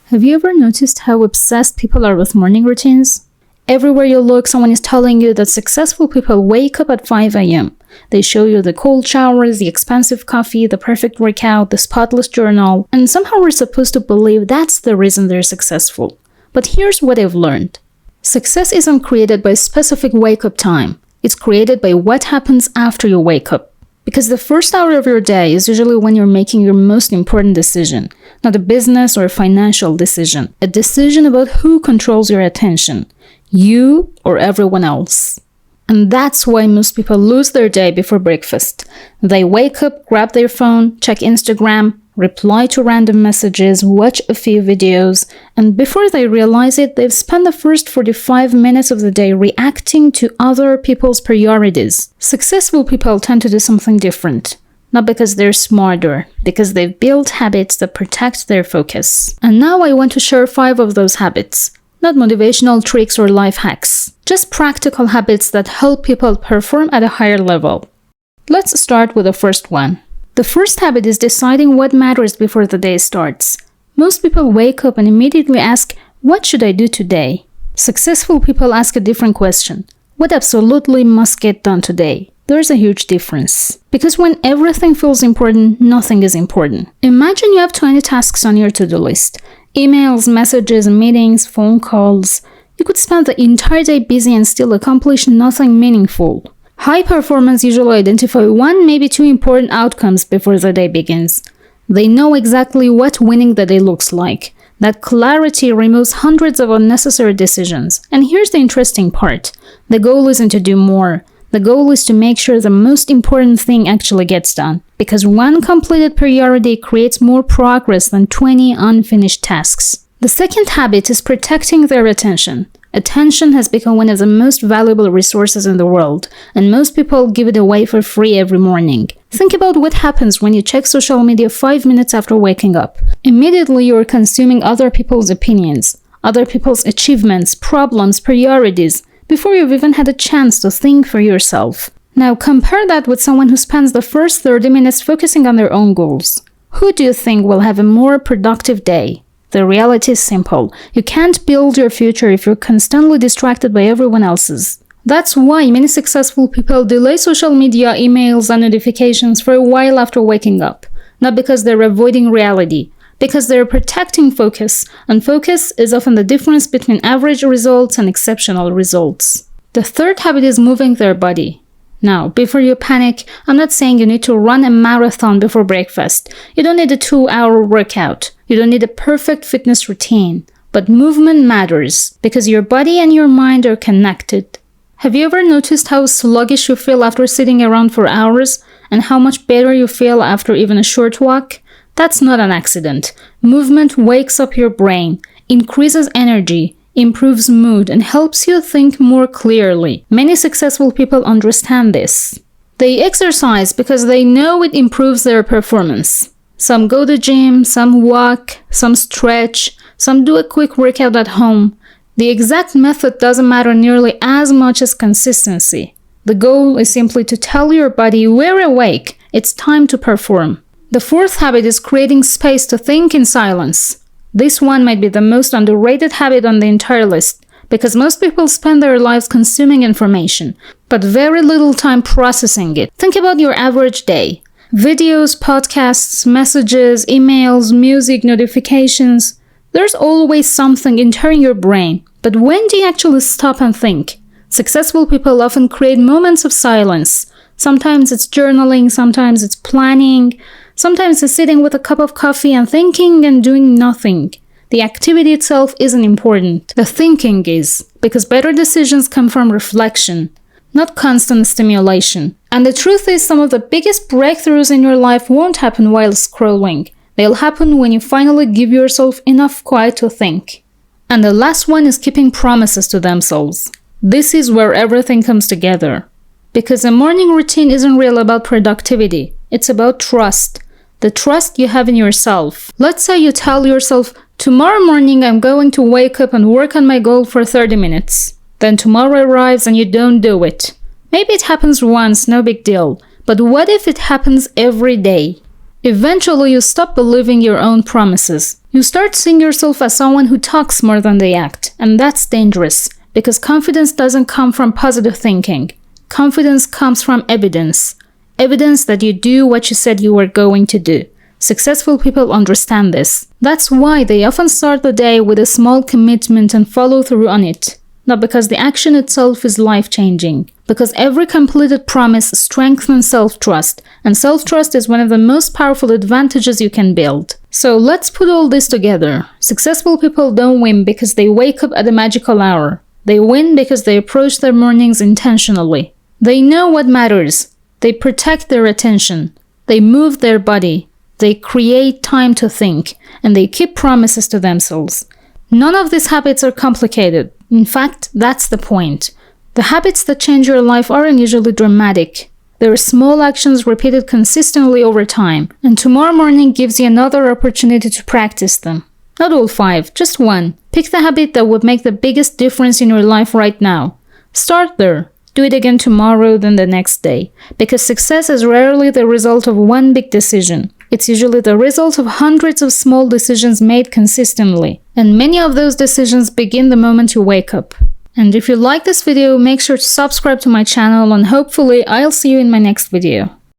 Have you ever noticed how obsessed people are with morning routines? Everywhere you look, someone is telling you that successful people wake up at 5 a.m. They show you the cold showers, the expensive coffee, the perfect workout, the spotless journal, and somehow we're supposed to believe that's the reason they're successful. But here's what I've learned. Success isn't created by a specific wake-up time. It's created by what happens after you wake up. Because the first hour of your day is usually when you're making your most important decision, not a business or a financial decision, a decision about who controls your attention, you or everyone else. And that's why most people lose their day before breakfast. They wake up, grab their phone, check Instagram, reply to random messages, watch a few videos, and before they realize it, they've spent the first 45 minutes of the day reacting to other people's priorities. Successful people tend to do something different. Not because they're smarter, because they've built habits that protect their focus. And now I want to share 5 of those habits. Not motivational tricks or life hacks. Just practical habits that help people perform at a higher level. Let's start with the first one. The first habit is deciding what matters before the day starts. Most people wake up and immediately ask, what should I do today? Successful people ask a different question. What absolutely must get done today? There's a huge difference. Because when everything feels important, nothing is important. Imagine you have 20 tasks on your to-do list. Emails, messages, meetings, phone calls. You could spend the entire day busy and still accomplish nothing meaningful. High performers usually identify 1, maybe 2 important outcomes before the day begins. They know exactly what winning the day looks like. That clarity removes hundreds of unnecessary decisions. And here's the interesting part. The goal isn't to do more. The goal is to make sure the most important thing actually gets done. Because one completed priority creates more progress than 20 unfinished tasks. The second habit is protecting their attention. Attention has become one of the most valuable resources in the world, and most people give it away for free every morning. Think about what happens when you check social media 5 minutes after waking up. Immediately you're consuming other people's opinions, other people's achievements, problems, priorities, before you've even had a chance to think for yourself. Now compare that with someone who spends the first 30 minutes focusing on their own goals. Who do you think will have a more productive day? The reality is simple. You can't build your future if you're constantly distracted by everyone else's. That's why many successful people delay social media, emails, and notifications for a while after waking up. Not because they're avoiding reality, because they're protecting focus, and focus is often the difference between average results and exceptional results. The third habit is moving their body. Now, before you panic, I'm not saying you need to run a marathon before breakfast. You don't need a 2-hour workout. You don't need a perfect fitness routine. But movement matters, because your body and your mind are connected. Have you ever noticed how sluggish you feel after sitting around for hours, and how much better you feel after even a short walk? That's not an accident. Movement wakes up your brain, increases energy, improves mood, and helps you think more clearly. Many successful people understand this. They exercise because they know it improves their performance. Some go to the gym, some walk, some stretch, some do a quick workout at home. The exact method doesn't matter nearly as much as consistency. The goal is simply to tell your body, we're awake, it's time to perform. The fourth habit is creating space to think in silence. This one might be the most underrated habit on the entire list, because most people spend their lives consuming information, but very little time processing it. Think about your average day. Videos, podcasts, messages, emails, music, notifications. There's always something entering your brain, but when do you actually stop and think? Successful people often create moments of silence. Sometimes it's journaling, sometimes it's planning, sometimes it's sitting with a cup of coffee and thinking and doing nothing. The activity itself isn't important. The thinking is, because better decisions come from reflection, not constant stimulation. And the truth is, some of the biggest breakthroughs in your life won't happen while scrolling. They'll happen when you finally give yourself enough quiet to think. And the last one is keeping promises to themselves. This is where everything comes together. Because a morning routine isn't really about productivity. It's about trust. The trust you have in yourself. Let's say you tell yourself, tomorrow morning I'm going to wake up and work on my goal for 30 minutes. Then tomorrow arrives and you don't do it. Maybe it happens once, no big deal. But what if it happens every day? Eventually you stop believing your own promises. You start seeing yourself as someone who talks more than they act, and that's dangerous, because confidence doesn't come from positive thinking. Confidence comes from evidence. Evidence that you do what you said you were going to do. Successful people understand this. That's why they often start the day with a small commitment and follow through on it. Not because the action itself is life-changing, because every completed promise strengthens self-trust, and self-trust is one of the most powerful advantages you can build. So let's put all this together. Successful people don't win because they wake up at a magical hour. They win because they approach their mornings intentionally. They know what matters. They protect their attention. They move their body. They create time to think, and they keep promises to themselves. None of these habits are complicated. In fact, that's the point. The habits that change your life aren't usually dramatic. They're small actions repeated consistently over time, and tomorrow morning gives you another opportunity to practice them. Not all 5, just one. Pick the habit that would make the biggest difference in your life right now. Start there. Do it again tomorrow, then the next day. Because success is rarely the result of one big decision. It's usually the result of hundreds of small decisions made consistently. And many of those decisions begin the moment you wake up. And if you like this video, make sure to subscribe to my channel, and hopefully I'll see you in my next video.